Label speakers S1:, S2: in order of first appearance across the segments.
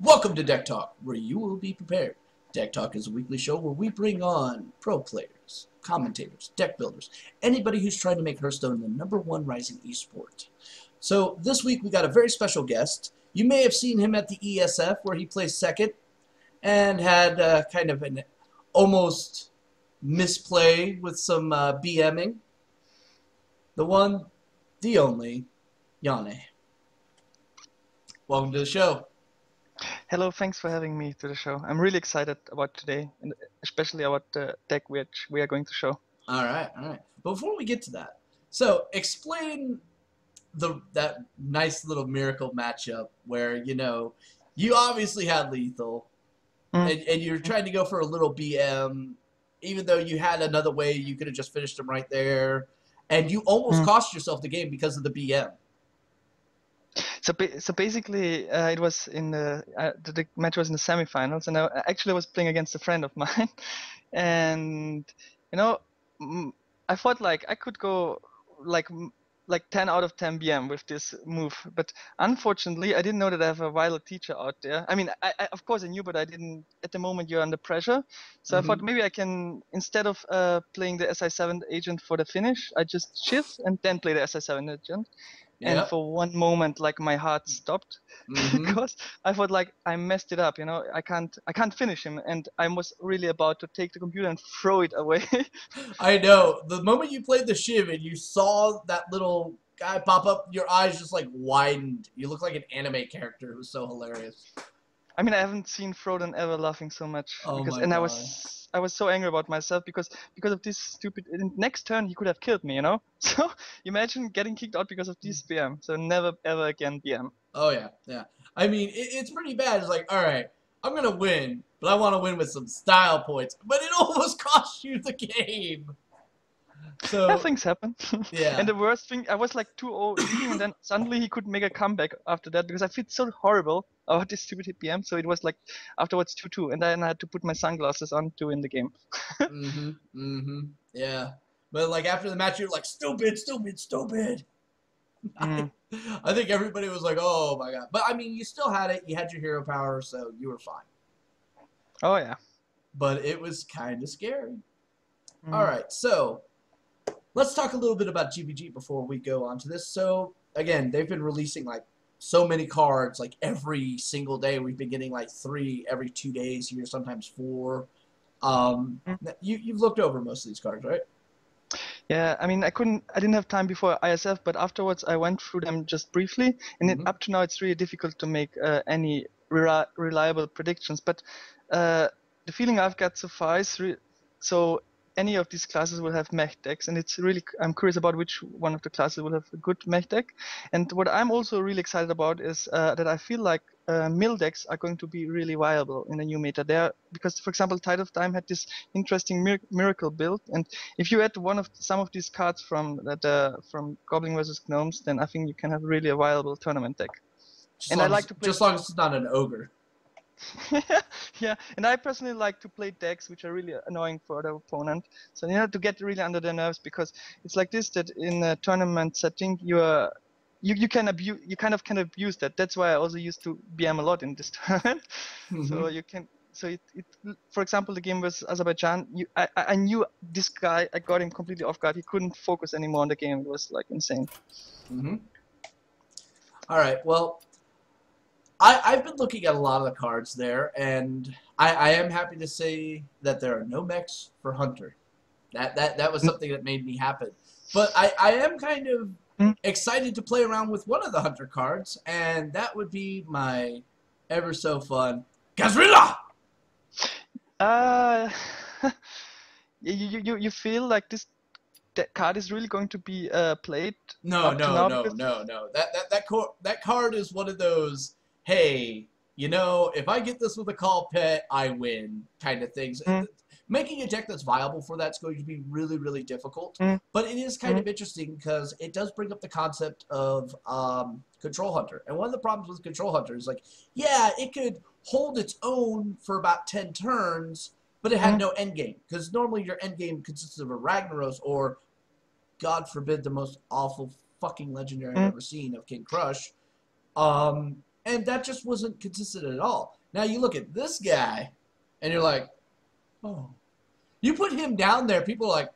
S1: Welcome to Deck Talk, where you will be prepared. Deck Talk is a weekly show where we bring on pro players, commentators, deck builders, anybody who's trying to make Hearthstone the #1 rising esport. So this week we got a very special guest. You may have seen him at the ESF where he placed second and had kind of an almost misplay with some BMing. The one, the only, Yhone. Welcome to the show.
S2: Hello, thanks for having me to the show. I'm really excited about today, and especially about the deck which we are going to show.
S1: All right. Before we get to that, so explain that nice little Mirracle matchup where, you obviously had lethal, and you're trying to go for a little BM, even though you had another way you could have just finished him right there, and you almost cost yourself the game because of the BM.
S2: So basically, it was in the match was in the semifinals, and I actually was playing against a friend of mine, and I thought like I could go like 10 out of 10 BM with this move, but unfortunately I didn't know that I have a Violet teacher out there. I mean, I of course I knew, but I didn't. At the moment you're under pressure, so I thought maybe I can, instead of playing the SI7 agent for the finish, I just shift and then play the SI7 agent. And for one moment, like, my heart stopped because I thought like I messed it up. I can't finish him, and I was really about to take the computer and throw it away.
S1: I know. The moment you played the Shiv and you saw that little guy pop up, your eyes just like widened. You look like an anime character. It was so hilarious.
S2: I mean, I haven't seen Froden ever laughing so much,
S1: God.
S2: I was so angry about myself because of this stupid. Next turn he could have killed me, So imagine getting kicked out because of this BM. So never ever again BM.
S1: Oh yeah. I mean, it's pretty bad. It's like, all right, I'm gonna win, but I want to win with some style points. But it almost cost you the game. So
S2: yeah, things happen.
S1: Yeah.
S2: And the worst thing, I was like 2-0 leading, and then suddenly he could make a comeback after that because I felt so horrible about this stupid BM. So it was like afterwards 2-2, and then I had to put my sunglasses on to win the game.
S1: Yeah. But like after the match, you're like, stupid. I think everybody was like, oh my god. But I mean, you still had it. You had your hero power, so you were fine.
S2: Oh yeah.
S1: But it was kind of scary. All right, so let's talk a little bit about GBG before we go on to this. So again, they've been releasing like so many cards like every single day. We've been getting like 3 every 2 days here, sometimes 4. You've looked over most of these cards, right?
S2: Yeah, I mean, I didn't have time before ISF, but afterwards I went through them just briefly, and up to now it's really difficult to make any reliable predictions. But the feeling I've got so far is so any of these classes will have mech decks, and I'm curious about which one of the classes will have a good mech deck. And what I'm also really excited about is that I feel like mill decks are going to be really viable in the new meta there, because for example Tide of Time had this interesting Mirracle build, and if you add some of these cards from Goblin versus Gnomes, then I think you can have really a viable tournament deck.
S1: I like to play just as long as it's not an ogre.
S2: Yeah, and I personally like to play decks which are really annoying for the opponent. So to get really under their nerves, because it's like this, that in a tournament setting you kind of can abuse that. That's why I also used to BM a lot in this tournament. So you can. So for example, the game with Azerbaijan, I knew this guy. I got him completely off guard. He couldn't focus anymore on the game. It was like insane.
S1: All right. Well, I've been looking at a lot of the cards there, and I am happy to say that there are no mechs for Hunter. That was something that made me happy. But I am kind of excited to play around with one of the Hunter cards, and that would be my ever so fun Gazrilla!
S2: You feel like that card is really going to be played?
S1: No. That card is one of those, hey, if I get this with a call pet, I win kind of things. Making a deck that's viable for that's going to be really, really difficult. But it is kind of interesting because it does bring up the concept of Control Hunter. And one of the problems with Control Hunter is like, yeah, it could hold its own for about 10 turns, but it had no endgame. Because normally your endgame consists of a Ragnaros or, God forbid, the most awful fucking legendary I've ever seen of King Crush. And that just wasn't consistent at all. Now you look at this guy, and you're like, oh. You put him down there, people are like,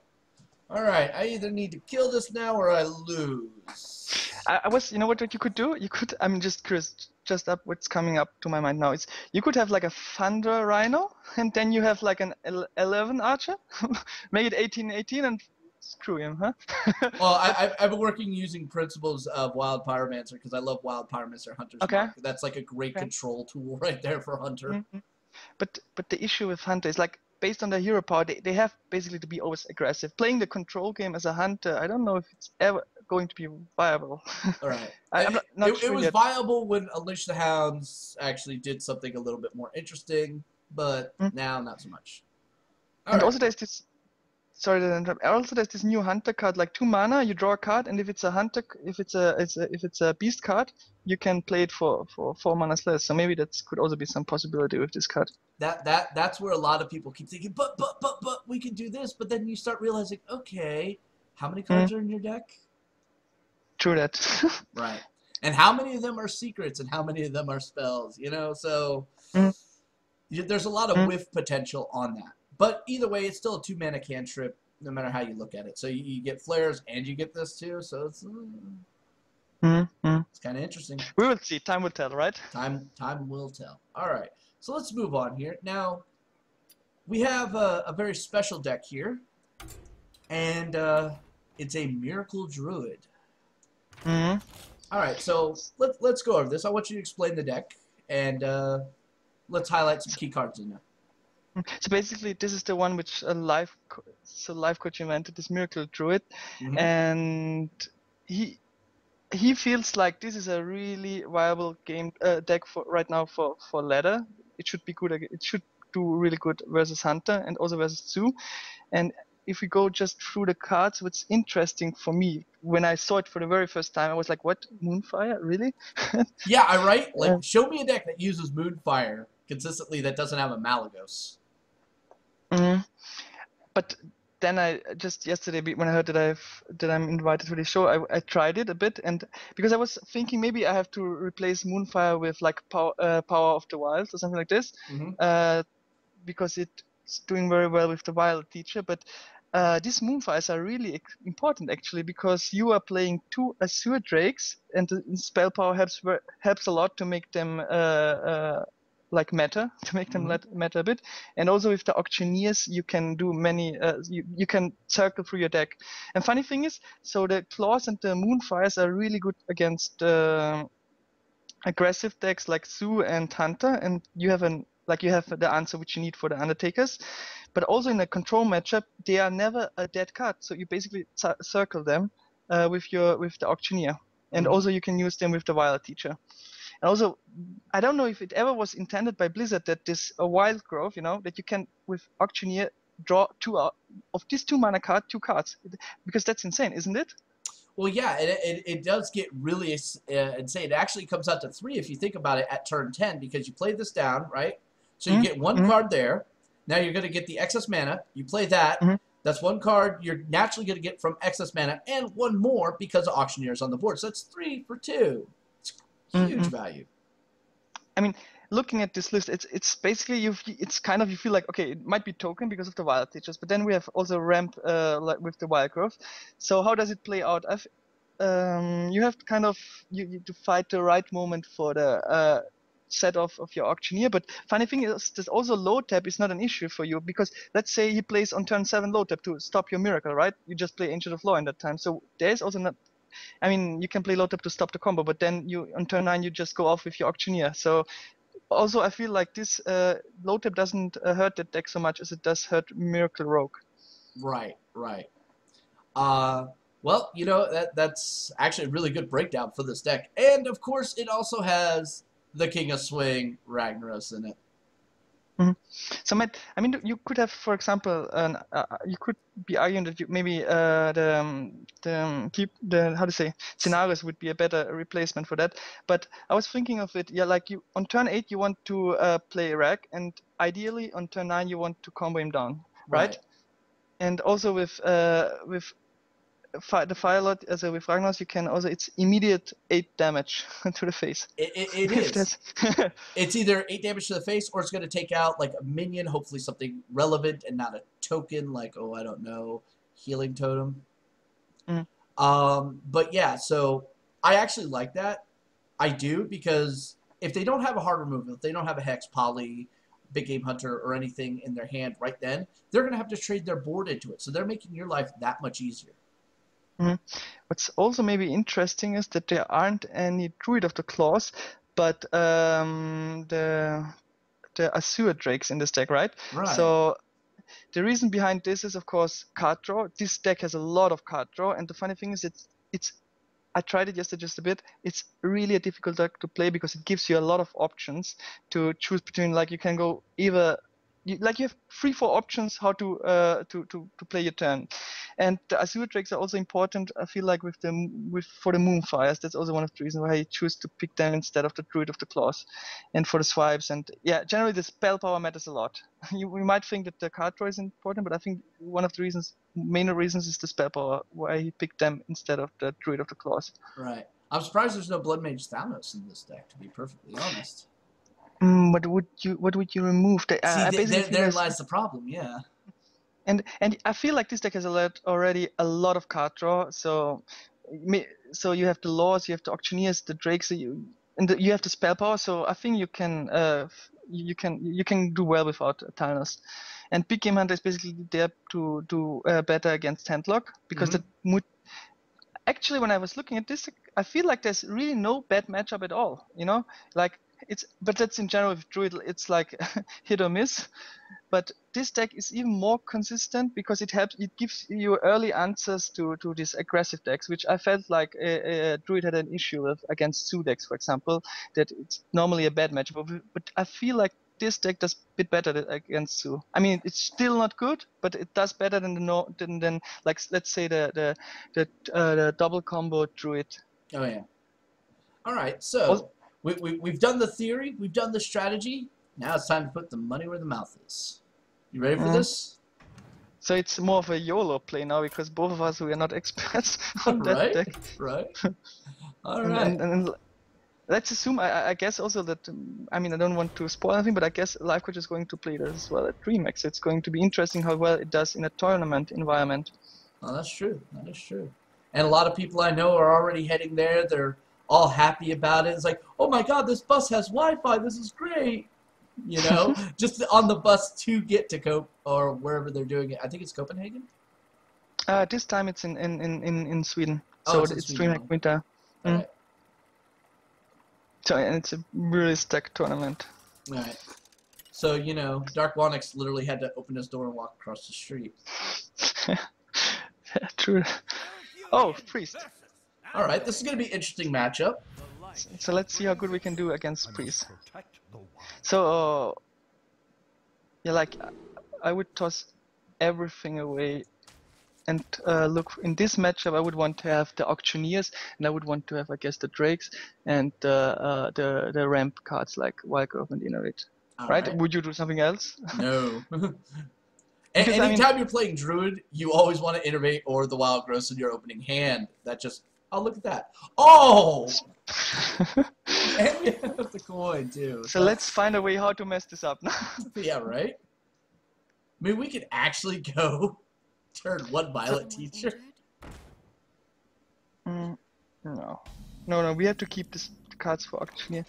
S1: all right, I either need to kill this now or I lose.
S2: I was, you know what you could do? You could, I'm just curious, just up what's coming up to my mind now. Is you could have like a Thunder Rhino, and then you have like an 11 Archer, make it 18-18, and screw him, huh?
S1: Well, I've been working using principles of Wild Pyromancer because I love Wild Pyromancer Hunter's
S2: Okay.
S1: Mark. That's like a great control tool right there for Hunter.
S2: Mm-hmm. But the issue with Hunter is like, based on their hero power, they have basically to be always aggressive. Playing the control game as a Hunter, I don't know if it's ever going to be viable.
S1: All right.
S2: I'm not sure
S1: it was
S2: yet.
S1: viable when Unleash the Hounds actually did something a little bit more interesting, but now not so much.
S2: And also there's this, sorry to interrupt. Also there's this new Hunter card, like 2 mana, you draw a card, and if it's a Hunter, if it's a Beast card, you can play it for 4 mana less. So maybe that could also be some possibility with this card.
S1: That's where a lot of people keep thinking, but we can do this, but then you start realizing, okay, how many cards are in your deck?
S2: True that.
S1: Right. And how many of them are secrets and how many of them are spells, you know? So there's a lot of whiff potential on that. But either way, it's still a 2-mana cantrip, no matter how you look at it. So you get flares and you get this too, so it's kind of interesting.
S2: We will see. Time will tell, right?
S1: Time will tell. All right. So let's move on here. Now, we have a very special deck here, and it's a Mirracle Druid. All right, so let's go over this. I want you to explain the deck, and let's highlight some key cards in there.
S2: So basically, this is the one which LifeCoach invented, this Mirracle Druid, and he feels like this is a really viable game deck for right now for ladder. It should be good. It should do really good versus Hunter and also versus Zoo. And if we go just through the cards, what's interesting for me when I saw it for the very first time, I was like, "What, Moonfire, really?"
S1: Yeah, I right. Like, show me a deck that uses Moonfire consistently that doesn't have a Malagos.
S2: But then I just yesterday when I heard that I'm invited to the show, I tried it a bit, and because I was thinking maybe I have to replace Moonfire with like Power of the Wilds or something like this, because it's doing very well with the Wild Teacher. But these Moonfires are really important actually, because you are playing 2 Azure Drakes, and the spell power helps a lot to make them like meta, to make them meta a bit. And also with the Auctioneers, you can do many, you can circle through your deck. And funny thing is, so the Claws and the Moonfires are really good against aggressive decks like Zoo and Hunter, and you have the answer which you need for the Undertakers. But also in a control matchup, they are never a dead card, so you basically circle them with the Auctioneer. And also you can use them with the Wild Teacher. And also, I don't know if it ever was intended by Blizzard that this Wild Growth, that you can, with Auctioneer, draw 2 of this 2 mana card, 2 cards. Because that's insane, isn't it?
S1: Well, yeah, it does get really insane. It actually comes out to 3 if you think about it at turn 10, because you play this down, right? So you get 1 card there. Now you're going to get the excess mana. You play that. That's 1 card you're naturally going to get from excess mana, and 1 more because of Auctioneers on the board. So that's 3 for 2. Huge value.
S2: I mean, looking at this list, it's basically it's kind of, you feel like, okay, it might be token because of the Wild Teachers, but then we have also ramp like with the Wild Growth. So how does it play out? You have kind of you to fight the right moment for the set of your Auctioneer. But funny thing is, there's also low tap is not an issue for you, because let's say he plays on turn 7 low tap to stop your Mirracle, right? You just play Ancient of Law in that time. So there's also not. I mean, you can play low tap to stop the combo, but then on turn 9 you just go off with your Auctioneer. So also I feel like this low tap doesn't hurt that deck so much as it does hurt Mirracle Rogue.
S1: Right. Well, that's actually a really good breakdown for this deck. And of course, it also has the King of Swing, Ragnaros, in it.
S2: So Matt, I mean, you could have, for example, you could be arguing that maybe scenarios would be a better replacement for that. But I was thinking of it, like you on turn 8 you want to play Rag, and ideally on turn 9 you want to combo him down, right? And also with the Fire Lord, also with Ragnar's, you can also, it's immediate 8 damage to the face.
S1: It
S2: If
S1: is. It's either 8 damage to the face, or it's going to take out like a minion, hopefully something relevant and not a token, like, oh, I don't know, Healing Totem. But yeah, so I actually like that. I do, because if they don't have a hard removal, if they don't have a Hex, Poly, Big Game Hunter, or anything in their hand right then, they're going to have to trade their board into it. So they're making your life that much easier.
S2: What's also maybe interesting is that there aren't any Druid of the Claws, but the Azure Drakes in this deck, right?
S1: Right.
S2: So the reason behind this is, of course, card draw. This deck has a lot of card draw, and the funny thing is, it's I tried it yesterday just a bit. It's really a difficult deck to play because it gives you a lot of options to choose between. Like, you can go either, you have 3-4 options how to play your turn, and the Azure Drakes are also important. I feel like for the Moonfires, that's also one of the reasons why I choose to pick them instead of the Druid of the Claws, and for the swipes. And yeah, generally the spell power matters a lot. We might think that the card draw is important, but I think one of the main reasons is the spell power, why he picked them instead of the Druid of the Claws.
S1: Right. I'm surprised there's no Blood Mage Thanos in this deck, to be perfectly honest.
S2: What would you remove?
S1: Therein lies the problem, yeah.
S2: And I feel like this deck has already a lot of card draw. So you have the Laws, you have the Auctioneers, the Drakes, you have the spell power. So I think you can do well without Thanos. And Big Game Hunter is basically there to do better against Handlock, because actually, when I was looking at this, I feel like there's really no bad matchup at all. But that's in general with Druid, it's like hit or miss. But this deck is even more consistent because it gives you early answers to these aggressive decks, which I felt like Druid had an issue with against Zoo decks, for example, that it's normally a bad matchup. But I feel like this deck does a bit better against Zoo. I mean, it's still not good, but it does better than like, let's say the double combo Druid.
S1: Oh yeah. All right, so we've done the theory, we've done the strategy. Now it's time to put the money where the mouth is. You ready for this?
S2: So it's more of a YOLO play now, because both of us, we are not experts on that deck.
S1: Right. All right.
S2: And let's assume, I guess also that, I mean, I don't want to spoil anything, but I guess LifeCoach is going to play this as well at DreamHack. It's going to be interesting how well it does in a tournament environment.
S1: Oh, that's true. That is true. And a lot of people I know are already heading there. They're all happy about it. It's like, oh my God, this bus has Wi-Fi. This is great. You know, just on the bus to get to Cope or wherever they're doing it. I think it's Copenhagen.
S2: This time it's in Sweden.
S1: Oh,
S2: so it's DreamHack Winter.
S1: Right.
S2: So, and it's a really stacked tournament.
S1: All right. So, you know, Dark Wonix literally had to open his door and walk across the street.
S2: Yeah, true. Oh, Priest.
S1: All right, this is going to be an interesting matchup.
S2: So let's see how good we can do against Priest. So, yeah, like, I would toss everything away and look, in this matchup I would want to have the Auctioneers, and I would want to have, I guess, the Drakes and the ramp cards like Wildgrowth and Innovate. Right? Would you do something else?
S1: No. Anytime you're playing Druid, you always want to Innovate or the Wildgrowth in your opening hand. That just, oh, look at that. Oh! And you have the coin, too.
S2: So let's find a way how to mess this up now.
S1: Yeah, right? I mean, we could actually go turn one Violet Teacher.
S2: No, we have to keep the cards for Auctioneer.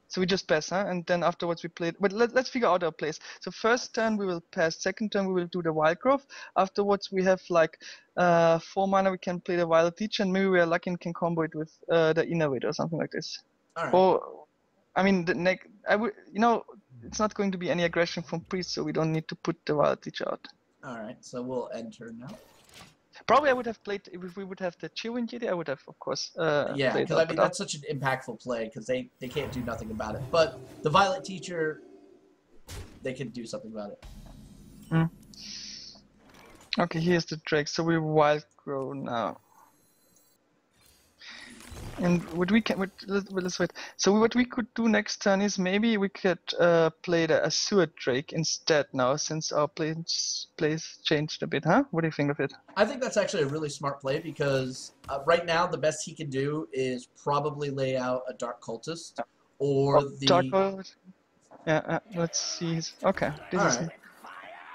S2: So we just pass, huh? And then afterwards we play. But let's figure out our plays. So first turn we will pass. Second turn we will do the Wildgrowth. Afterwards we have like 4 mana. We can play the Violet Teacher, and maybe we are lucky and can combo it with the Innovator or something like this.
S1: All right.
S2: Or, I mean, it's not going to be any aggression from Priest, so we don't need to put the Violet Teacher out.
S1: All right. So we'll end turn now.
S2: Probably I would have played, if we would have the Chillwind Jedi, I would have, of course,
S1: yeah, because I mean, that's such an impactful play, because they can't do nothing about it. But the Violet Teacher, they can do something about it.
S2: Okay, here's the Drake, so we Wildgrow now. And what we can, let's wait. So what we could do next turn is maybe we could play the Azure Drake instead now, since our plays changed a bit, huh? What do you think of it?
S1: I think that's actually a really smart play because right now the best he can do is probably lay out a Dark Cultist or
S2: Dark
S1: the...
S2: Cultist. Yeah, let's see. Okay, this
S1: All
S2: is...
S1: right.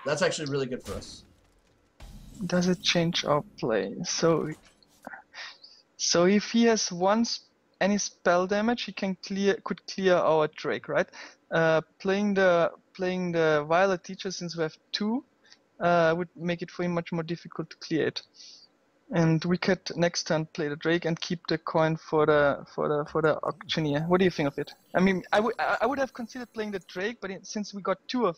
S1: That's actually really good for us.
S2: Does it change our play? So if he has any spell damage, he could clear our Drake, right? Playing the Violet Teacher, since we have 2, would make it for him much more difficult to clear it. And we could next turn play the Drake and keep the coin for the auctioneer. What do you think of it? I mean, I would have considered playing the Drake, but since we got 2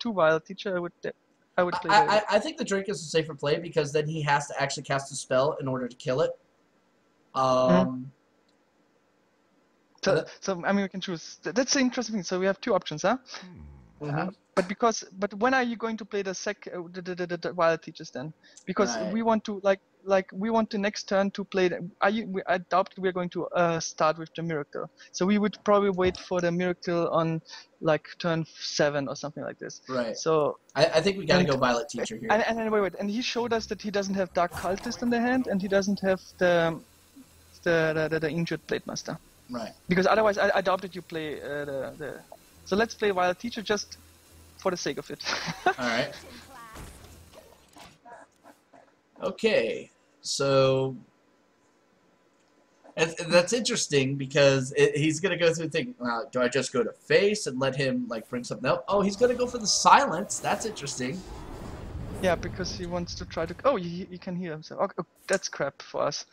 S2: Violet Teacher, I would play
S1: I think the Drake is a safer play because then he has to actually cast a spell in order to kill it.
S2: So I mean, we can choose. That's the interesting thing. So we have 2 options, huh? But when are you going to play the the Violet Teachers then? Because we want to we want the next I doubt we're going to start with the Mirracle. So we would probably wait for the Mirracle on like turn 7 or something like this.
S1: Right.
S2: So
S1: I think we gotta go Violet Teacher here.
S2: And wait, and he showed us that he doesn't have Dark Cultist in the hand, and he doesn't have the Injured Blade Master.
S1: Right.
S2: Because otherwise, I doubt that you play the. So let's play Violet Teacher just for the sake of it.
S1: All right. Okay, so that's interesting because he's gonna go through the thing. Do I just go to face and let him like bring something out? Oh, he's gonna go for the silence. That's interesting.
S2: Yeah, because he wants to try to. Oh, he can heal himself. Okay, that's crap for us.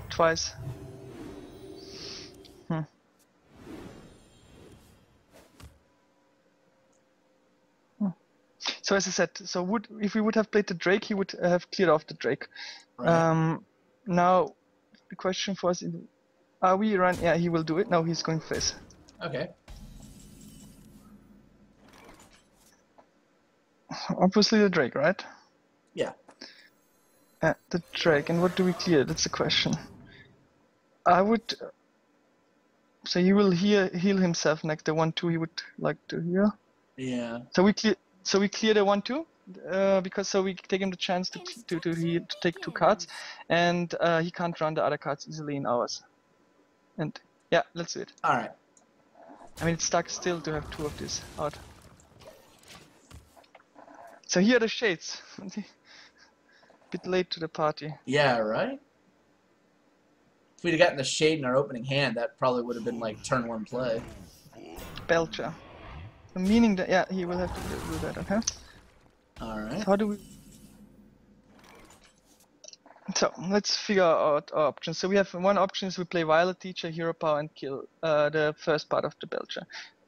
S2: Twice. So as I said, if we would have played the Drake, he would have cleared off the Drake. Right. Now, the question for us is, are we run? Yeah, he will do it. Now he's going face.
S1: Okay.
S2: Obviously the Drake, right?
S1: Yeah.
S2: The Drake, and what do we clear? That's the question. I would. So he will heal himself next. The 1/2 he would like to heal.
S1: Yeah.
S2: So we clear the 1/2 because we take him the chance to take 2 cards, and he can't run the other cards easily in ours. And yeah, let's do it.
S1: All right.
S2: I mean, it's stuck still to have 2 of these out. So here are the shades. Bit late to the party.
S1: Yeah, right. If we'd have gotten the shade in our opening hand, that probably would have been like turn 1 play.
S2: Belcher. Meaning that, yeah, he will have to do that, okay?
S1: Alright.
S2: So how do we... So, let's figure out our options. So we have one option is we play Violet Teacher, Hero Power, and kill the first part of the Belcher.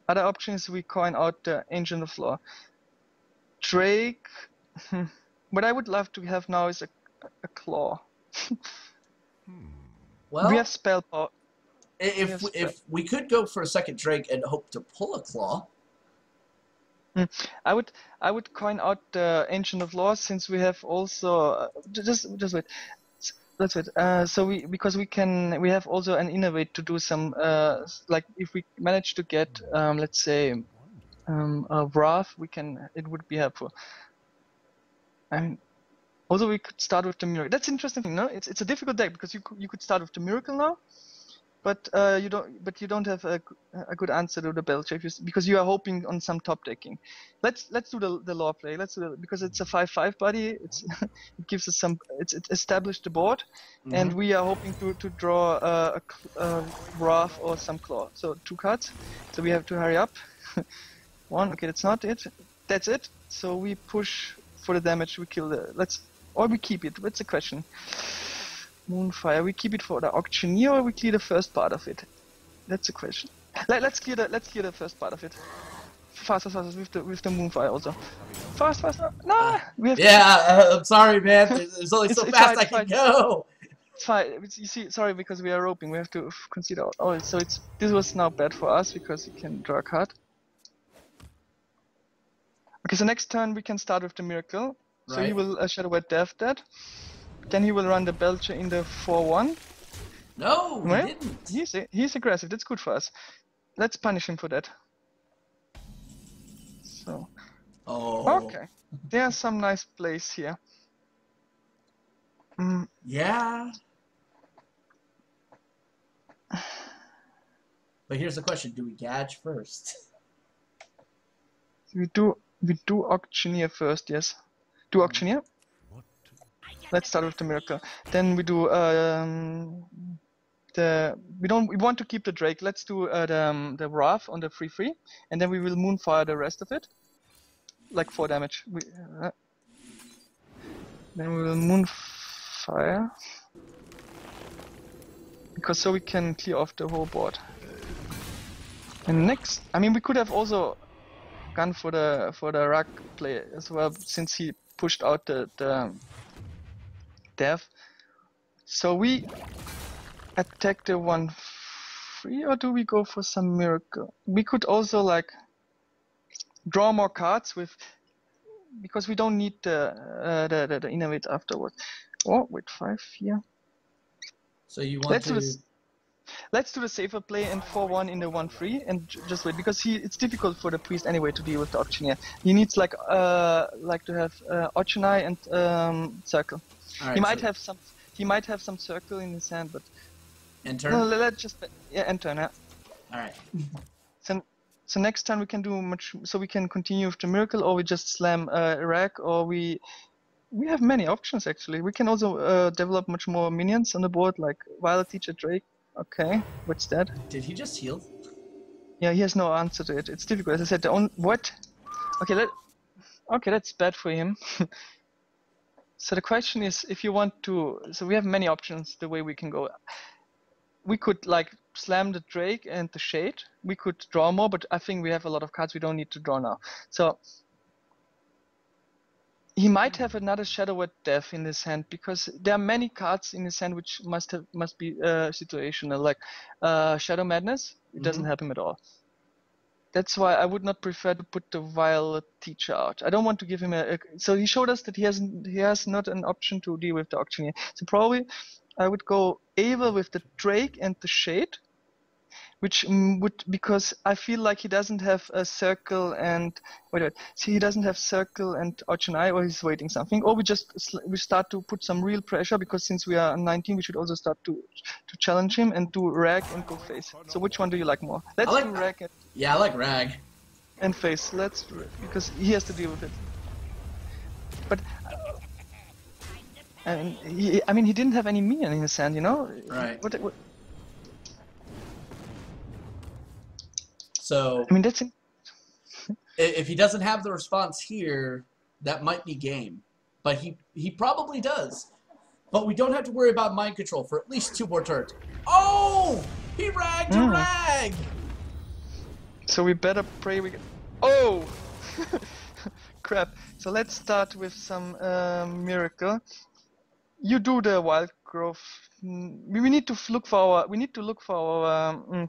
S2: Other option is we coin out the Ancient of Law. Drake... What I would love to have now is a Claw.
S1: Well,
S2: we have Spell Power.
S1: If we could go for a second Drake and hope to pull a Claw...
S2: I would coin out the Ancient of Law, since we have also just wait. Let's wait. Because we have also an innovate to do some like if we manage to get let's say a Wrath, it would be helpful. And also we could start with the Miracle. That's interesting thing, no? It's a difficult deck because you could start with the Miracle now. But you don't have a good answer to the Belcher because you are hoping on some top decking. Let's do the law play. Let's do because it's a 5/5 buddy. It gives us some. It's established the board, and we are hoping to draw a Wrath or some Claw. So 2 cards. So we have to hurry up. 1. Okay, that's not it. That's it. So we push for the damage. We kill or we keep it. What's the question? Moonfire. We keep it for the auctioneer, or we clear the first part of it? That's the question. Let's clear the first part of it. Fast with the Moonfire also. Fast. No, we have.
S1: Yeah, I'm sorry, man. There's only so fast I can go.
S2: It's fine. You see, sorry, because we are roping. We have to consider. Oh, so this was now bad for us because you can draw a card. Okay, so next turn we can start with the Miracle. So
S1: right.
S2: he will Shadow Wet Death that. Then he will run the Belcher in the 4/1.
S1: No, he
S2: Well,
S1: didn't.
S2: he's aggressive. That's good for us. Let's punish him for that. So,
S1: Oh.
S2: okay. There's some nice plays here.
S1: Yeah. But here's the question: do we gadge first?
S2: We do auctioneer first, yes. Do auctioneer. Let's start with the Mirracle. Then we do we want to keep the Drake. Let's do the Wrath on the 3/3, and then we will Moonfire the rest of it, like 4 damage. Then we will Moonfire, because so we can clear off the whole board. And next, I mean, we could have also gone for the Rag play as well, since he pushed out the death. So we attack the 1/3, or do we go for some Mirracle? We could also like draw more cards with, because we don't need the innovate afterwards. Oh, with 5 here.
S1: So you want
S2: Let's do the safer play and 4-1 in the 1/3 and just wait, because it's difficult for the priest anyway to deal with the auctioneer. He needs like to have auction eye and circle.
S1: Right,
S2: he might have some circle in his hand, but
S1: end turn.
S2: No, let's just end turn. Yeah.
S1: All right.
S2: So next time we can do much. So we can continue with the Mirracle, or we just slam Iraq, or we have many options actually. We can also develop much more minions on the board, like Violet Teacher Drake. Okay, what's that?
S1: Did he just heal?
S2: Yeah, he has no answer to it. It's difficult. As I said, what? Okay, okay, that's bad for him. So the question is, if you want to, so we have many options the way we can go. We could like slam the Drake and the Shade. We could draw more, but I think we have a lot of cards we don't need to draw now. So he might have another Shadow Word Death in his hand, because there are many cards in his hand which must be situational, like Shadow Madness. It doesn't help him at all. That's why I would not prefer to put the Violet Teacher out. I don't want to give him so he showed us that he has not an option to deal with the Auctioneer. So probably I would go Ava with the Drake and the Shade, which would, because I feel like he doesn't have a circle and see, he doesn't have circle and Auction Eye, or he's waiting something, or we start to put some real pressure, because since we are 19, we should also start to challenge him and do Rag and go face. So which one do you like more? Let's do Rag.
S1: Yeah, I like Rag.
S2: And face. Because he has to deal with it. But I mean, he didn't have any minion in his hand, you know.
S1: Right.
S2: What?
S1: So
S2: I mean, that's
S1: if he doesn't have the response here, that might be game. But he probably does. But we don't have to worry about mind control for at least 2 more turns. Oh! He ragged a Rag!
S2: So we better pray we get... Oh! Crap. So let's start with some Mirracle. You do the wild growth. We need to look for our...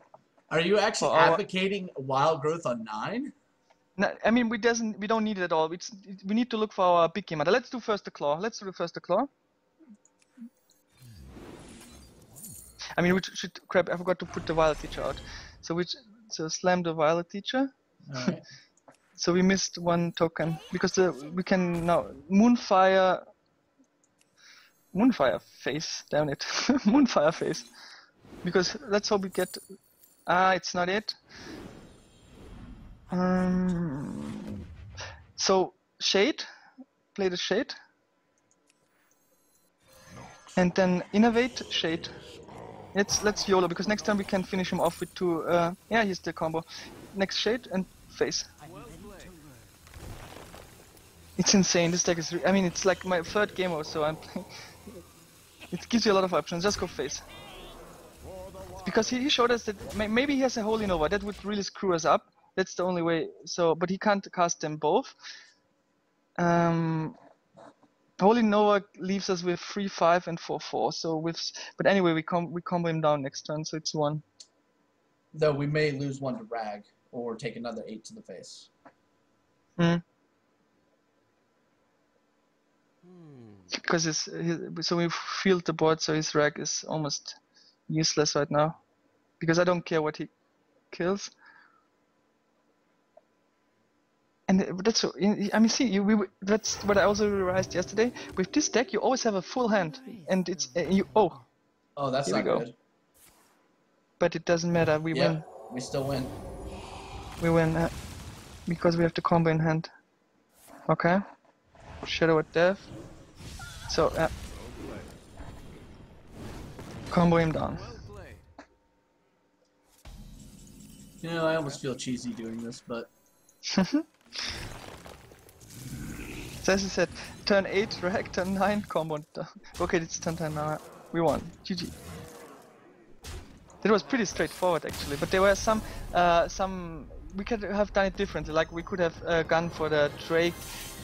S1: Are you actually advocating wild growth on 9?
S2: No, I mean, we don't need it at all. We need to look for our big game. Let's do first the claw. Let's do first the claw. I mean, we should... Crap, I forgot to put the Violet Teacher out. So slam the Violet Teacher.
S1: Alright.
S2: So we missed 1 token, because we can now Moonfire face, damn it. Moonfire face. Because let's hope we get... it's not it. So Shade, play the Shade. And then Innovate, Shade. Let's YOLO, because next time we can finish him off with 2, yeah, here's the combo. Next Shade and face. It's insane, this deck is, I mean, it's like my 3rd game or so I'm playing. It gives you a lot of options, just go face. Because he showed us that maybe he has a Holy Nova, that would really screw us up. That's the only way, so, but he can't cast them both. Holy Nova leaves us with 3/5 and 4/4. So but anyway, we combo him down next turn, so it's 1.
S1: Though we may lose 1 to Rag, or take another 8 to the face.
S2: Because so we field the board, so his Rag is almost useless right now because I don't care what he kills. And that's, I mean, see, that's what I also realized yesterday. With this deck, you always have a full hand, and it's
S1: Oh, that's
S2: here we
S1: not
S2: go.
S1: good.
S2: But it doesn't matter. We win.
S1: We still win.
S2: We win because we have the combo in hand. Okay. Shadow at death. So combo him down.
S1: You know, I almost feel cheesy doing this, but
S2: So as I said, turn 8 drag, turn 9 combo. Okay, it's turn 10 now. We won. GG. That was pretty straightforward actually, but there were some we could have done it differently. Like we could have gone for the Drake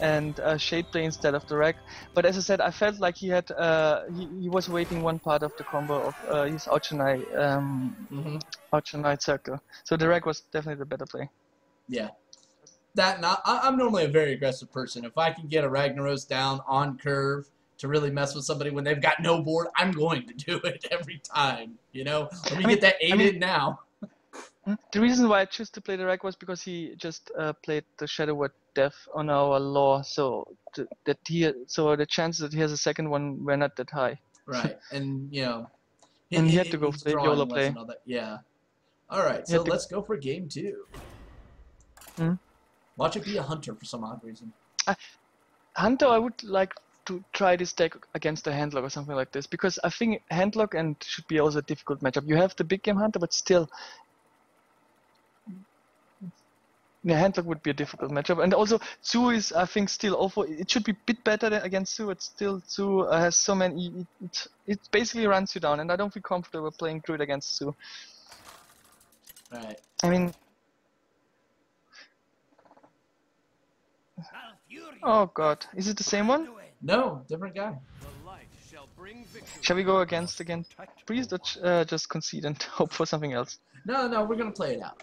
S2: and Shade Play instead of the Rack. But as I said, I felt like he had he was waiting one part of the combo of his Auctionite Auctionite circle. So the Rack was definitely the better play.
S1: Yeah. I'm normally a very aggressive person. If I can get a Ragnaros down on curve to really mess with somebody when they've got no board, I'm going to do it every time. You know, let me get that 8 in now.
S2: The reason why I chose to play the Rack was because he just played the Shadow Word Death on our law, so the chances that he has a second one were not that high.
S1: Right, and you know,
S2: and he had to go for the YOLO play.
S1: And all that. Yeah. All right, so let's go for game 2. Watch it be a Hunter for some odd reason.
S2: Hunter, I would like to try this deck against a Handlock or something like this, because I think Handlock and should be also a difficult matchup. You have the big game Hunter, but still, yeah, Handlock would be a difficult matchup. And also, Zu is, I think, still awful. It should be a bit better than against Zu. It's still, Zu has so many, it basically runs you down, and I don't feel comfortable playing Druid against Zu.
S1: Right.
S2: I mean, oh god, is it the same one?
S1: No, different guy.
S2: Shall we go against Priest or just concede and hope for something else?
S1: No, we're gonna play it out.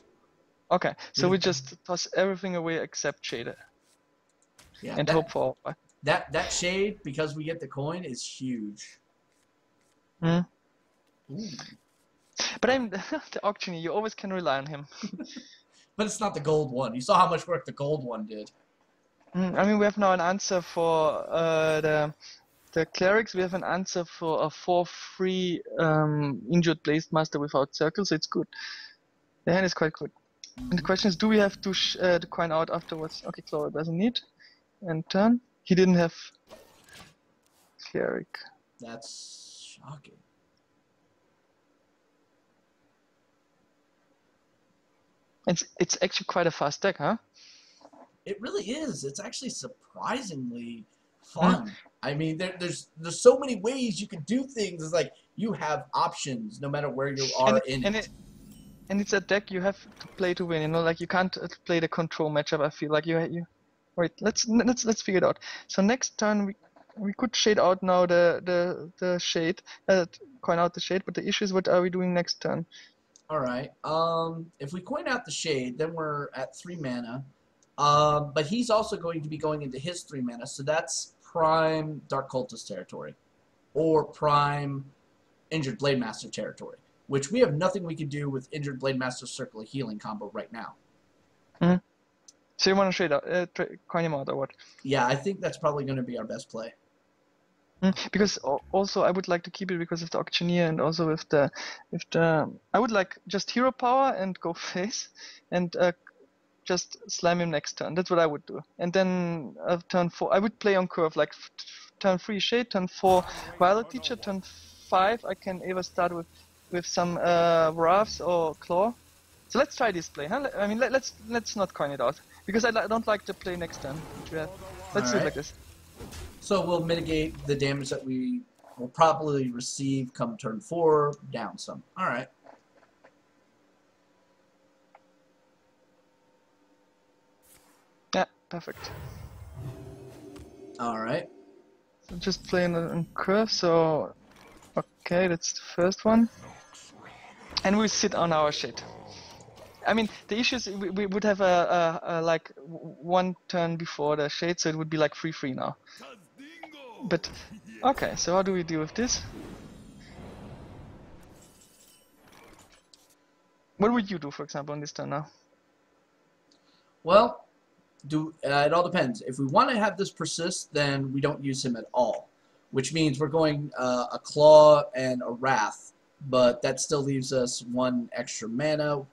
S2: Okay, so we just toss everything away except Shade. Yeah, and hope for
S1: that Shade, because we get the coin, is huge.
S2: But I'm the auctioneer, you always can rely on him.
S1: But it's not the gold one. You saw how much work the gold one did.
S2: I mean, we have now an answer for the clerics. We have an answer for a 4/3 injured Blazed Master without circle, so it's good. The hand is quite good. And the question is, do we have to coin out afterwards? Okay, Clora doesn't need. And turn. He didn't have cleric.
S1: That's shocking.
S2: It's actually quite a fast deck, huh?
S1: It really is. It's actually surprisingly fun. I mean, there's so many ways you can do things. It's like you have options no matter where you are in it.
S2: And it's a deck you have to play to win. You know, like you can't play the control matchup. I feel like you. Wait, let's figure it out. So next turn we could shade out now the shade, coin out the shade. But the issue is, what are we doing next turn?
S1: All right. If we coin out the shade, then we're at 3 mana. But he's also going to be going into his 3 mana, so that's prime Dark Cultist territory, or prime Injured Blade Master territory, which we have nothing we can do with Injured Blade Master Circle of Healing combo right now.
S2: So you want to shade out, coin him out, or what?
S1: Yeah, I think that's probably going to be our best play.
S2: Because also I would like to keep it because of the auctioneer, and also with the I would like just hero power and go face and just slam him next turn. That's what I would do. And then turn 4 I would play on curve, like turn 3 Shade, turn 4 Violet Teacher, turn 5 I can either start with some Wraths or Claw. So let's try this play, huh? I mean, let's not coin it out, because I don't like the play next turn. Let's do it like this.
S1: So we'll mitigate the damage that we will probably receive come turn 4 down some. All right.
S2: Yeah, perfect.
S1: All right.
S2: So just playing on curve. So okay, that's the first one, and we sit on our shade. I mean, the issue is we would have a like one turn before the shade, so it would be like 3/3 now. But okay, so how do we deal with this? What would you do, for example, on this turn now?
S1: Well, it all depends. If we want to have this persist, then we don't use him at all, which means we're going a Claw and a Wrath, but that still leaves us 1 extra mana,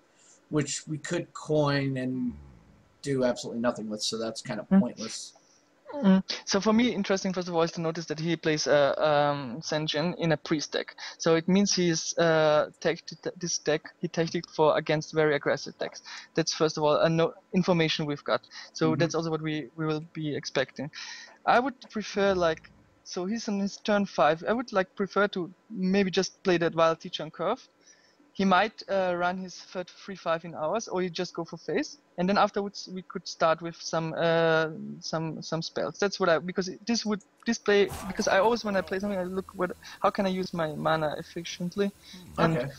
S1: which we could coin and do absolutely nothing with, so that's kind of pointless.
S2: So for me, interesting first of all is to notice that he plays a Senjin in a priest deck. So it means he's this deck he tacticked for against very aggressive decks. That's first of all a information we've got. So that's also what we will be expecting. I would prefer so he's on his turn 5. I would prefer to maybe just play that Wild Teacher on curve. He might run his 3/5 in hours, or you just go for face, and then afterwards we could start with some spells. That's what because I always when I play something I look how can I use my mana efficiently. And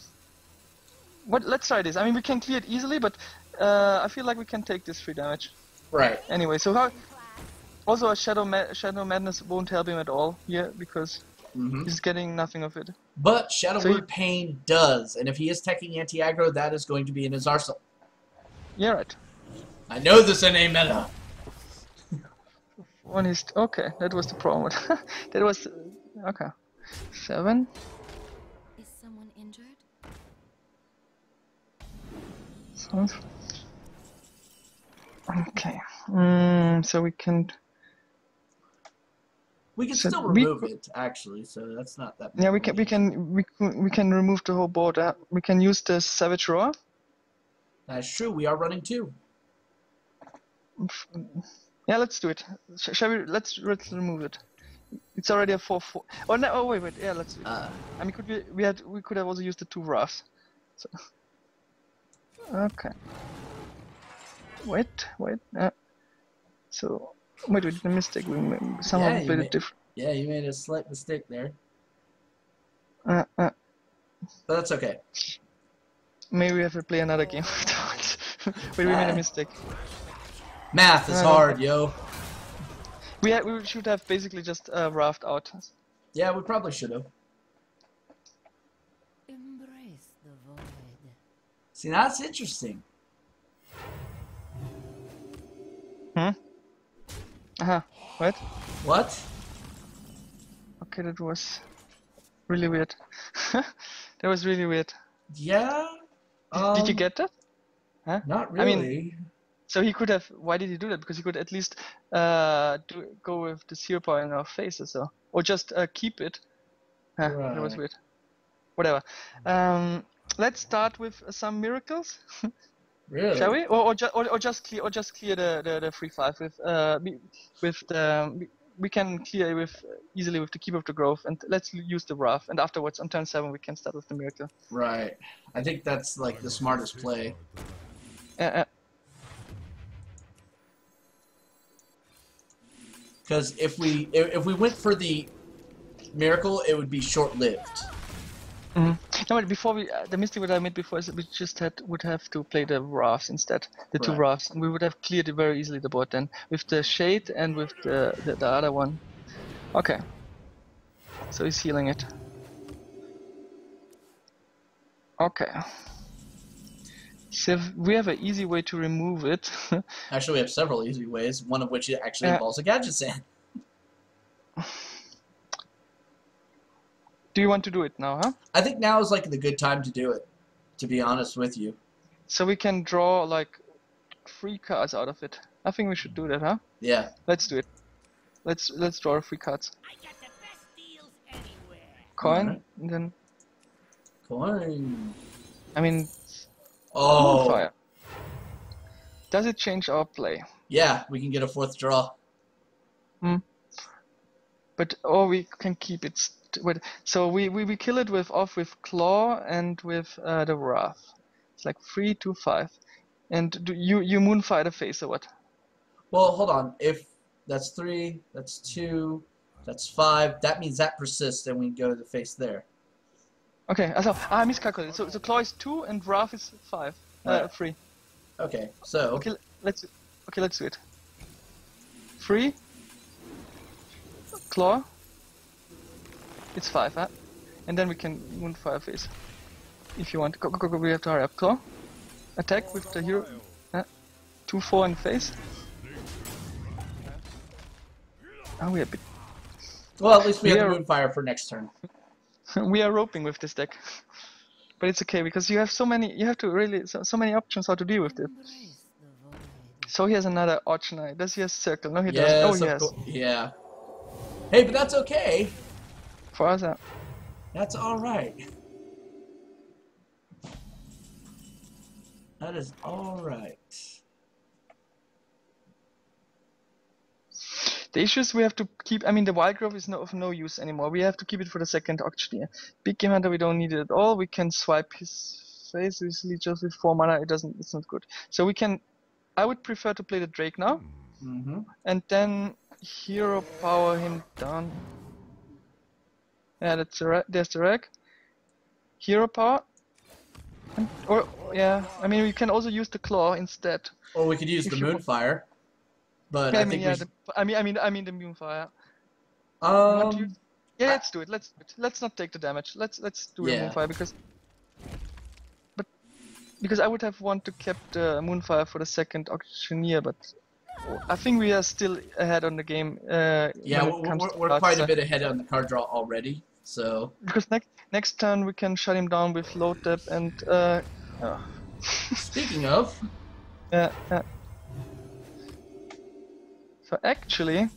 S2: let's try this. I mean we can clear it easily, but I feel like we can take this 3 damage.
S1: Right.
S2: Anyway, so also a Shadow Madness won't help him at all here because he's getting nothing of it.
S1: But Shadow Word Pain does, and if he is teching anti-aggro, that is going to be in his arsenal.
S2: Yeah, right.
S1: I know this NA meta.
S2: Okay, that was the problem. That was okay. 7.
S3: Is someone injured?
S2: Okay. So we can.
S1: We can still remove it, actually, so that's not that bad.
S2: Yeah, we can remove the whole board. We can use the Savage Roar.
S1: That's true. We are running 2.
S2: Yeah, let's do it. Shall we? Let's remove it. It's already a 4/4. Oh no! Oh wait. Yeah, let's do it. I mean, we could have also used the 2 Wraths. So. Okay. Wait. So. Wait, we did a mistake. We somehow played it different.
S1: Yeah, you made a slight mistake there. But that's okay.
S2: Maybe we have to play another game. Wait, we made a mistake.
S1: Math is hard, yo.
S2: We should have basically just Wrathed out.
S1: Yeah, we probably should have.
S3: Embrace the void.
S1: See, that's interesting.
S2: What?
S1: What?
S2: Okay, that was really weird. That was really weird.
S1: Yeah?
S2: Did you get that? Huh?
S1: Not really.
S2: I mean, so he could have. Why did he do that? Because he could at least go with the 0 power in our faces, or just keep it. Huh,
S1: right.
S2: That was weird. Whatever. Let's start with some miracles.
S1: Really?
S2: Shall we? Or just clear the 3/5 with the we can clear easily with the Keep of the Grove, and let's use the Wrath, and afterwards on turn 7 we can start with the Miracle.
S1: Right. I think that's like the smartest play. Because if we went for the Miracle, it would be short-lived.
S2: No, but before the mistake that I made before is that we just would have to play the Wraths instead, the 2 Wraths, and we would have cleared it very easily the board then with the Shade and with the other one. Okay, so he's healing it. Okay, so we have an easy way to remove it.
S1: Actually, we have several easy ways, one of which actually involves a Gadget Sand.
S2: Do you want to do it now, huh?
S1: I think now is like the good time to do it, to be honest with you.
S2: So we can draw like 3 cards out of it. I think we should do that, huh?
S1: Yeah.
S2: Let's do it. Let's draw 3 cards.
S3: I got the best deals anywhere.
S2: Coin, and then
S1: Coin.
S2: I mean,
S1: fire.
S2: Does it change our play?
S1: Yeah, we can get a 4th draw.
S2: But we can keep it. So we kill it with Claw and with the Wrath. It's like 3, 2, 5. And do you Moonfire the face or what?
S1: Well, hold on. If that's 3, that's 2, that's 5. That means that persists, and we go to the face there.
S2: Okay, I miscalculated. So Claw is 2 and Wrath is 5. 3.
S1: Okay, so.
S2: Okay, let's do it. 3. Claw. It's 5, huh? And then we can Moonfire face. If you want. Go, we have to hurry up. Claw. attack with the hero. 2-4 in face. Oh, we are a bit.
S1: Well, at least we have the
S2: Yeah.
S1: Moonfire for next turn.
S2: We are roping with this deck, but it's okay because you have so many. You have to really so many options how to deal with it.
S3: Embrace the void.
S2: So he has another Archknight. Does he have Circle? No, he doesn't.
S1: Yes,
S2: Oh, he
S1: of
S2: has.
S1: course. Yeah. Hey, but that's okay.
S2: For us,
S1: That's all right. That is all right.
S2: the issue is we have to keep. I mean, the Wild Growth is of no use anymore. We have to keep it for the second Auctioneer. Big Game Hunter, we don't need it at all. We can swipe his face easily just with 4 mana. It doesn't. It's not good. So we can. I would prefer to play the Drake now, and then hero power him down. Yeah, there's the Rag. Hero power. Or yeah, I mean we can also use the Claw instead.
S1: Or we could use
S2: If
S1: the
S2: you-
S1: Moonfire. But
S2: Yeah,
S1: I
S2: I mean
S1: think
S2: yeah,
S1: we should...
S2: I mean the Moonfire. Want to use- Yeah,
S1: I-
S2: let's do it. Let's not take the damage. Let's do the
S1: Yeah.
S2: Moonfire because I would have want to keep the Moonfire for the second Auctioneer, but I think we are still ahead on the game.
S1: yeah,
S2: when it comes to
S1: we're
S2: cards,
S1: quite a
S2: so-
S1: bit ahead on the card draw already. So
S2: Because next turn we can shut him down with low tap and
S1: speaking of,
S2: yeah. So actually,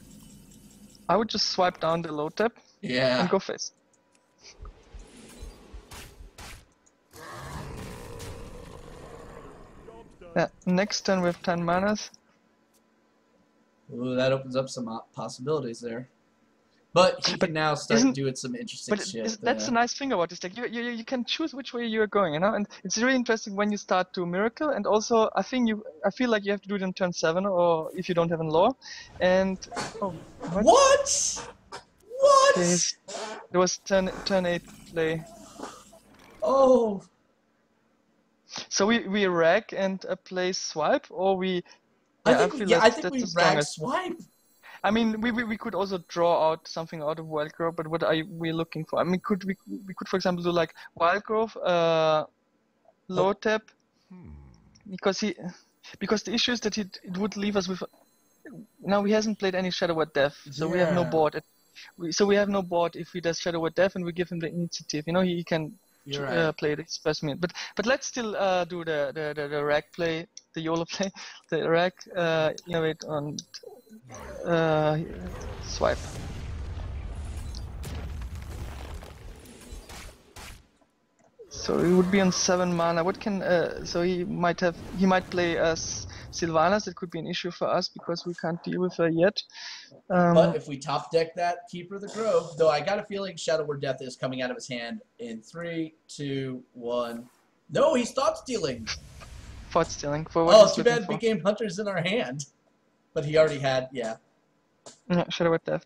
S2: I would just swipe down the low tap
S1: yeah,
S2: and go face. Yeah, next turn we have 10 manas.
S1: ooh, that opens up some possibilities there. But he can now start
S2: isn't-
S1: doing some interesting
S2: But
S1: shit.
S2: that's the nice thing about this deck. You can choose which way you're going, you know, and it's really interesting when you start to Miracle. And also, I feel like you have to do it on turn 7, or if you don't have a law. And oh,
S1: What? What?
S2: okay, there was turn 8 play.
S1: Oh,
S2: So we rag and play swipe, or we.
S1: I
S2: feel
S1: think
S2: that's
S1: we
S2: the
S1: rag
S2: strongest.
S1: swipe.
S2: I mean, we could also draw out something out of Wild Growth, but what are we looking for? I mean, we could for example do like Wild Growth, low tap, because the issue is that it would leave us with. Now he hasn't played any Shadow Word Death, so we have no
S1: Yeah.
S2: board. We have no board if he does Shadow Word Death and we give him the initiative. You know, he can
S1: You're right.
S2: play this first minute. But let's still do the rag play, the YOLO play, the rag innovate on swipe. So he would be on 7 mana. What can so he might play as Sylvanas. It could be an issue for us because we can't deal with her yet.
S1: But if we top deck that Keeper of the Grove, though I got a feeling Shadow Word Death is coming out of his hand in 3, 2, 1. No, he's thought stealing.
S2: Thought stealing for what
S1: Oh,
S2: he's
S1: too
S2: looking
S1: bad
S2: for.
S1: Big Game Hunter's in our hand. But he already had, yeah.
S2: Yeah, Shadow Word Death.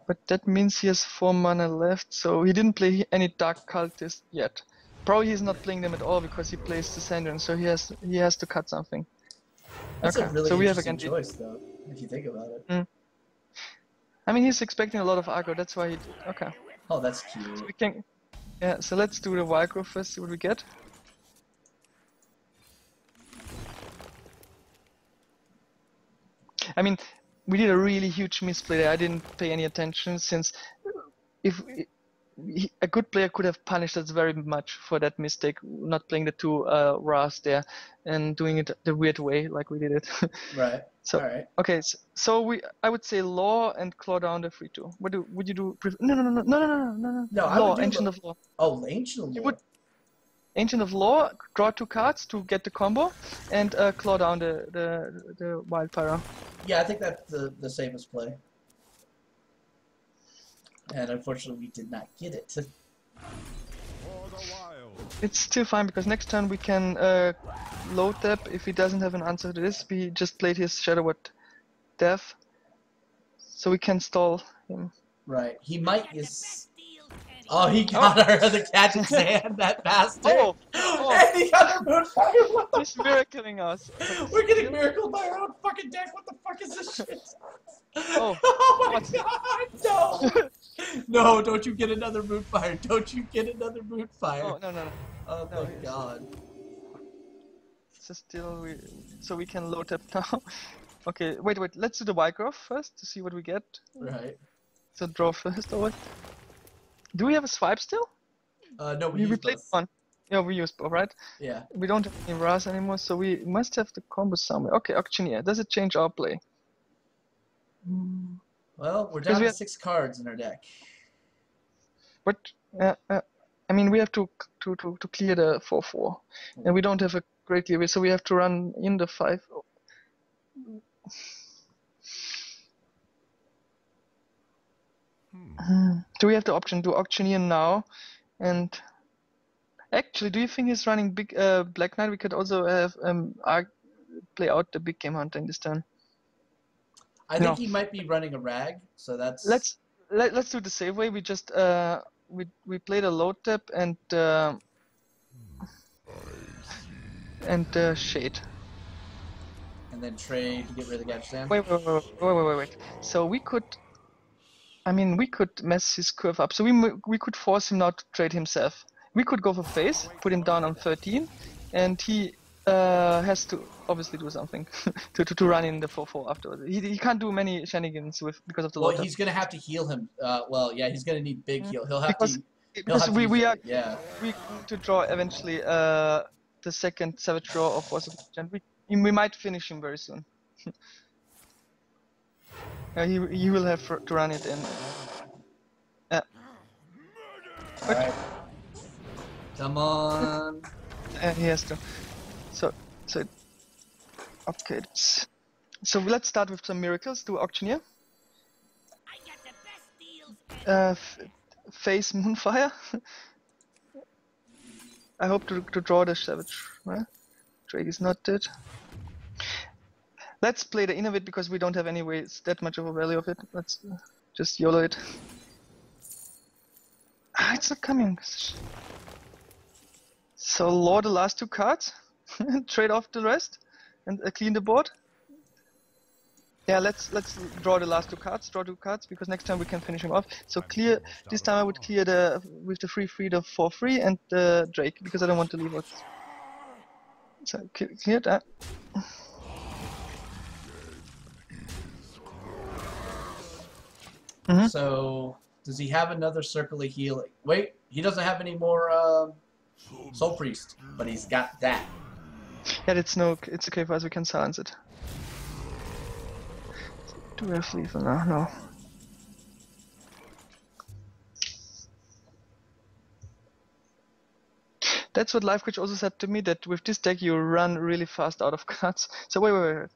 S2: But that means he has 4 mana left, so he didn't play any Dark Cultist yet. Probably he's not playing them at all because he plays the Sandron, so he has to cut something.
S1: That's
S2: Okay,
S1: a really
S2: so we have
S1: interesting
S2: again.
S1: choice, though, if you think about it.
S2: I mean, he's expecting a lot of aggro. That's why he. Okay,
S1: Oh, that's cute.
S2: we can. Yeah, so let's do the Wild Growth first. See what we get. I mean, we did a really huge misplay there. I didn't pay any attention since a good player could have punished us very much for that mistake, not playing the 2 Ras there and doing it the weird way like we did it.
S1: Right.
S2: So
S1: All right.
S2: okay, so I would say Law and claw down the 3/2. Would you do? No.
S1: No, I
S2: Law,
S1: would do
S2: Ancient of Law.
S1: Oh, Ancient
S2: You
S1: Lore.
S2: would- Ancient of Law, draw 2 cards to get the combo, and claw down the Wild Pyro.
S1: Yeah, I think that's the safest play. And unfortunately, we did not get it.
S2: It's still fine because next turn we can low tap if he doesn't have an answer to this. We just played his Shadow Word Death, so we can stall him.
S1: Right. He might
S3: Get the
S1: is.
S3: best deals anywhere.
S1: Oh, he got our other catch in his hand, that bastard.
S2: Oh!
S1: And he got our Moonfire. What the
S2: He's miracling us.
S1: We're getting Miracle by our own fucking deck. What the fuck is this shit?
S2: Oh.
S1: Oh my
S2: What?
S1: god, no! No, don't you get another Moonfire. Don't you get another Moonfire.
S2: Oh no.
S1: Oh
S2: No,
S1: my
S2: yes.
S1: god.
S2: cards are still so we can load up now. Okay, wait. Let's do the white growth first to see what we get.
S1: Right.
S2: So draw first. Or what? Do we have a swipe still?
S1: No, we use
S2: played
S1: both.
S2: one. Yeah, we use both, right?
S1: Yeah.
S2: We don't have any Ras anymore, so we must have the combo somewhere. Okay, Auctioneer. Does it change our play?
S1: Well, we're
S2: Because
S1: down
S2: we
S1: to
S2: have-
S1: 6 cards in our deck.
S2: But I mean, we have to clear the 4/4, and we don't have a great leeway, so we have to run in the 5. Do we have the option to Auctioneer now? And actually, do you think he's running big Black Knight? We could also have play out the big game hunter in this turn.
S1: I think he might be running a rag, so that's...
S2: Let's do the same way. We just we played a low tap and shade.
S1: And then trade to get rid of the Gadgetzan.
S2: Wait. So we could, I mean, we could mess his curve up. So we could force him not to trade himself. We could go for face, put him down on 13, and he has to obviously do something to run in the 4/4 afterwards. He can't do many shenanigans because of the low
S1: Well,
S2: tap.
S1: he's going to have to heal him. Well, yeah, he's going to need big heal. He'll have
S2: Because-
S1: to...
S2: Because we are
S1: Yeah.
S2: we to draw eventually the second Savage Draw of Force of Legend. We might finish him very soon. He will have to run it in.
S1: Alright. Come on.
S2: He has to. So okay. So let's start with some miracles. Do Auctioneer.
S3: I got the best deals and
S2: Face Moonfire. I hope to draw the Savage. Drake is not dead. Let's play the Innovate because we don't have any ways that much of a value of it. Let's just YOLO it. It's not coming. So lure the last 2 cards, trade off the rest, and clean the board. Yeah, let's draw the last 2 cards. Draw 2 cards because next time we can finish him off. So clear. This time I would clear with the 3/3 the 4/3 and the Drake because I don't want to leave it. So clear that.
S1: So, does he have another Circle of Healing? Wait, he doesn't have any more Soul Priest, but he's got that.
S2: Yeah, it's okay for us. We can silence it. Do we have lethal now? No. That's what LifeCoach also said to me, that with this deck you run really fast out of cards. So wait.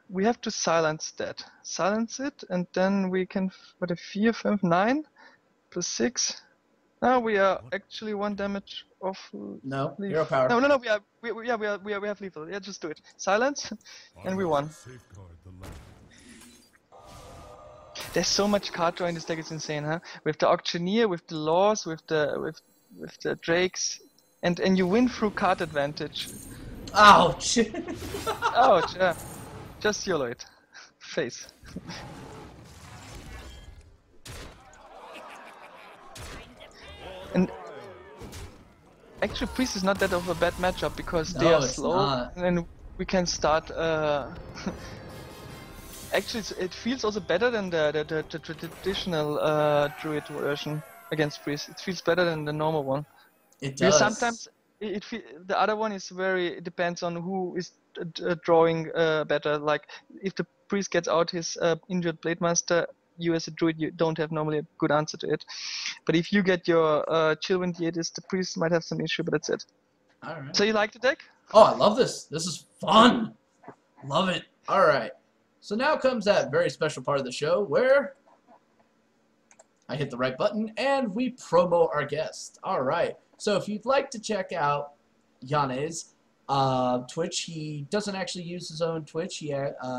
S2: We have to silence that. Silence it, and then we can... What a 4, 5, 9 plus 6. Now we are actually 1 damage off.
S1: No, hero power.
S2: No. We have lethal. Yeah, just do it. Silence, and we won. There's so much card draw in this deck. It's insane, huh? With the Auctioneer, with the Laws, with the Drakes, and you win through card advantage.
S1: Ouch!
S2: Ouch! Yeah. Just YOLO it. Face. And actually, Priest is not that of a bad matchup because they
S1: No,
S2: are
S1: it's
S2: slow,
S1: not.
S2: and then we can start. Actually, it feels also better than the traditional Druid version against Priest. It feels better than the normal one.
S1: It
S2: Because
S1: does.
S2: sometimes the other one is it depends on who is drawing better. Like if the Priest gets out his injured Blade Master, you as a Druid, you don't have normally a good answer to it. But if you get your Chillwind Yetis, the Priest might have some issue, but that's it.
S1: Alright.
S2: So you like the deck?
S1: Oh, I love this. This is fun. Love it. Alright. So now comes that very special part of the show where I hit the right button and we promo our guest. Alright. So if you'd like to check out Yhone's Twitch, he doesn't actually use his own Twitch. He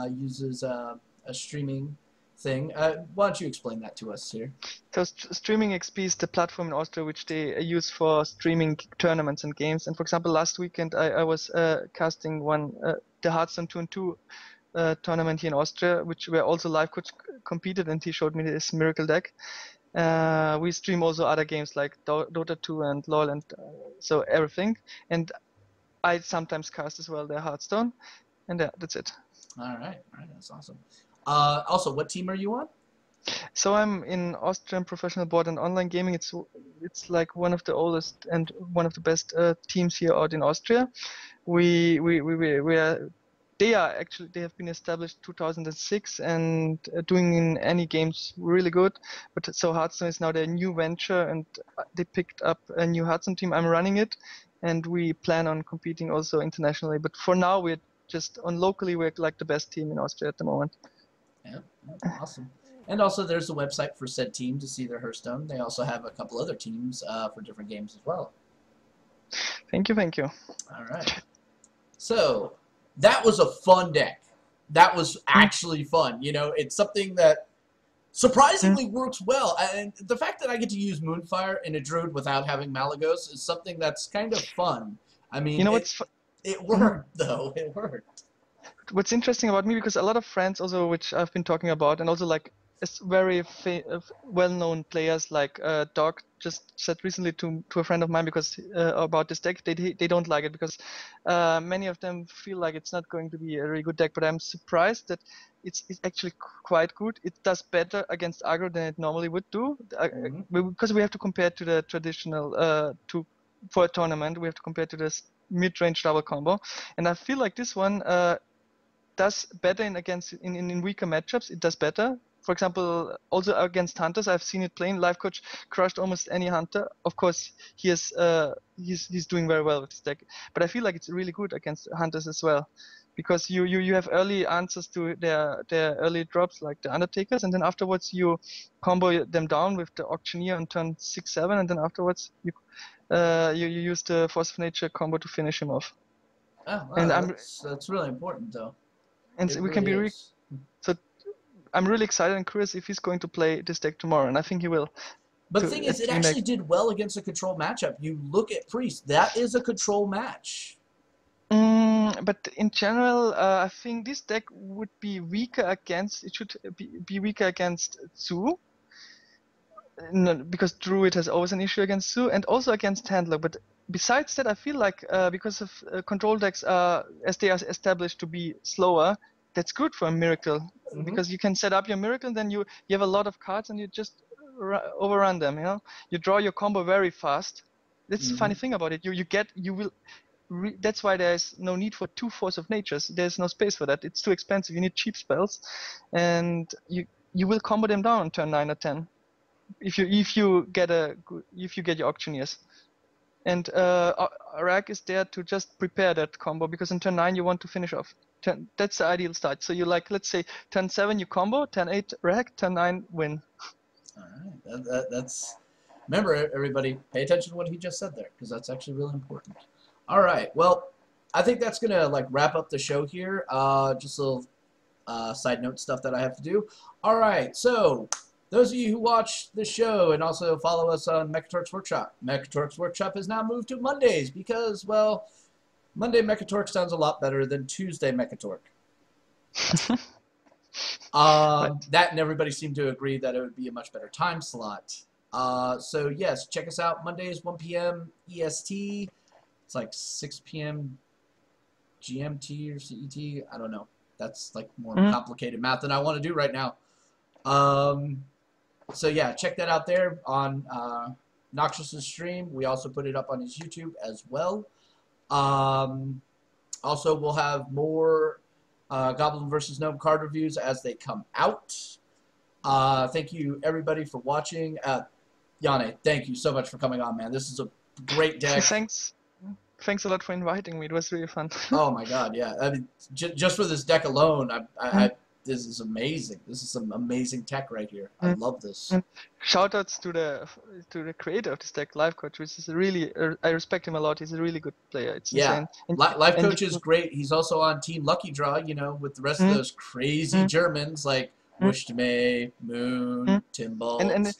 S1: uses a streaming thing. Why don't you explain that to us here?
S2: So Streaming XP is the platform in Austria which they use for streaming tournaments and games. And for example, last weekend I was casting the Hearthstone 2 and 2 tournament here in Austria, where also LifeCoach competed, and he showed me this Mirracle deck. We stream also other games like Dota 2 and LoL and so everything. And I sometimes cast as well their Hearthstone, and that's it.
S1: All right, that's awesome. Also, what team are you on?
S2: So I'm in Austrian professional board and online gaming. It's like one of the oldest and one of the best teams here out in Austria. We are. They have been established 2006 and doing in any games really good. But so Hearthstone is now their new venture, and they picked up a new Hearthstone team. I'm running it, and we plan on competing also internationally. But for now, we're just on locally. We're like the best team in Austria at the moment.
S1: Yeah, awesome. And also, there's a website for said team to see their Hearthstone. They also have a couple other teams for different games as well.
S2: Thank you.
S1: All right. So that was a fun deck. That was actually fun. You know, it's something that surprisingly works well. And the fact that I get to use Moonfire in a Druid without having Malagos is something that's kind of fun. I mean,
S2: You know
S1: it worked, though. It worked.
S2: what's interesting about me, because a lot of friends also, which I've been talking about, and also like very well-known players like Doc just said recently to a friend of mine because about this deck, they don't like it because many of them feel like it's not going to be a really good deck. But I'm surprised that it's actually quite good. It does better against aggro than it normally would do, because we have to compare to the traditional for a tournament. We have to compare to this mid-range double combo, and I feel like this one does better in weaker matchups. It does better. For example, also against hunters, I've seen it playing. LifeCoach crushed almost any hunter. Of course, he's doing very well with this deck. But I feel like it's really good against hunters as well, because you have early answers to their early drops like the Undertakers, and then afterwards you combo them down with the Auctioneer on turn 6-7, and then afterwards you use the Force of Nature combo to finish him off.
S1: Oh, wow,
S2: and
S1: that's really important, though.
S2: And
S1: It
S2: we can
S1: really
S2: be
S1: is.
S2: so. I'm really excited and curious if he's going to play this deck tomorrow, and I think he will.
S1: But the thing is, it actually did well against a control matchup. You look at Priest, that is a control match.
S2: But in general, I think this deck would be weaker against. It should be weaker against Zoo, because Druid has always an issue against Zoo, and also against Handler. But besides that, I feel like because of control decks, as they are established to be slower, that's good for a Mirracle, because you can set up your Mirracle, and then you have a lot of cards, and you just overrun them. You know, you draw your combo very fast. That's the funny thing about it. That's why there's no need for 2 Force of Natures. There's no space for that. It's too expensive. You need cheap spells, and you will combo them down on turn 9 or 10 if you get your Auctioneers. And Arak is there to just prepare that combo, because on turn 9 you want to finish off. That's the ideal start. So you let's say turn 7 you combo, turn 8 Arak, turn 9 win.
S1: All right, that's. Remember, everybody, pay attention to what he just said there, because that's actually really important. All right, well, I think that's gonna wrap up the show here. Just a little side note stuff that I have to do. All right, so those of you who watch the show and also follow us on Mechatorx Workshop, Mechatorx Workshop has now moved to Mondays because, well, Monday Mechatorx sounds a lot better than Tuesday Mechatorx. That and everybody seemed to agree that it would be a much better time slot. So yes, check us out Mondays, 1 p.m. EST. It's like 6 p.m. GMT or CET. I don't know. That's like more complicated math than I want to do right now. So yeah, check that out there on Noxious's stream. We also put it up on his YouTube as well. Also, we'll have more Goblin vs. Gnome card reviews as they come out. Thank you, everybody, for watching. Yhone, thank you so much for coming on, man. This is a great deck.
S2: Thanks a lot for inviting me. It was really fun.
S1: Oh my God, yeah. I mean, just for this deck alone, this is amazing. This is some amazing tech right here. I love this.
S2: Shoutouts to the creator of this deck, LifeCoach, which is really I respect him a lot. He's a really good player. It's insane.
S1: LifeCoach is great. He's also on Team Lucky Draw, you know, with the rest of those crazy Germans like Wushme, Moon, Timbalt.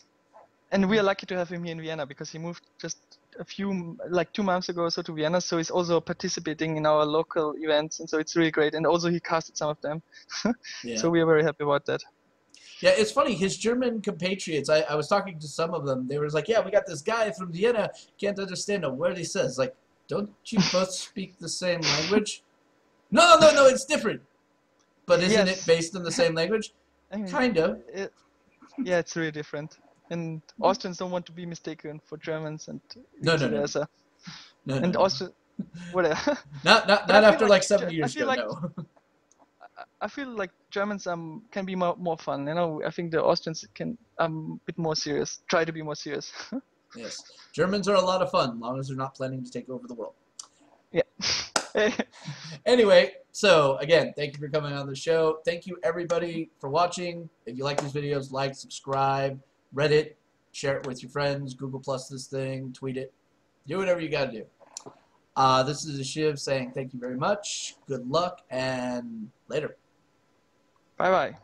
S2: And we are lucky to have him here in Vienna, because he moved just 2 months ago or so to Vienna, so he's also participating in our local events, and so it's really great. And also he casted some of them. So we are very happy about that.
S1: Yeah, it's funny, his German compatriots, I was talking to some of them, they were like, yeah, we got this guy from Vienna, can't understand a word he says. Like, Don't you both speak the same language? No, no, no, it's different. But isn't it
S2: Yes.
S1: based on the same language?
S2: I mean,
S1: Kind of.
S2: yeah, it's really different. And Austrians don't want to be mistaken for Germans and
S1: No,
S2: vice
S1: no, no.
S2: versa.
S1: No, no,
S2: And
S1: no.
S2: Austrian, whatever.
S1: Not
S2: But
S1: not
S2: I feel
S1: after like 70
S2: I
S1: years
S2: feel
S1: ago,
S2: like
S1: no.
S2: I feel like Germans can be more fun. You know, I think the Austrians can a bit more serious. Try to be more serious.
S1: Yes. Germans are a lot of fun, as long as they're not planning to take over the world.
S2: Yeah.
S1: Anyway, so again, thank you for coming on the show. Thank you everybody for watching. If you like these videos, like, subscribe, Reddit, share it with your friends, Google Plus this thing, tweet it. Do whatever you gotta do. This is a Shiv saying thank you very much, good luck, and later.
S2: Bye bye.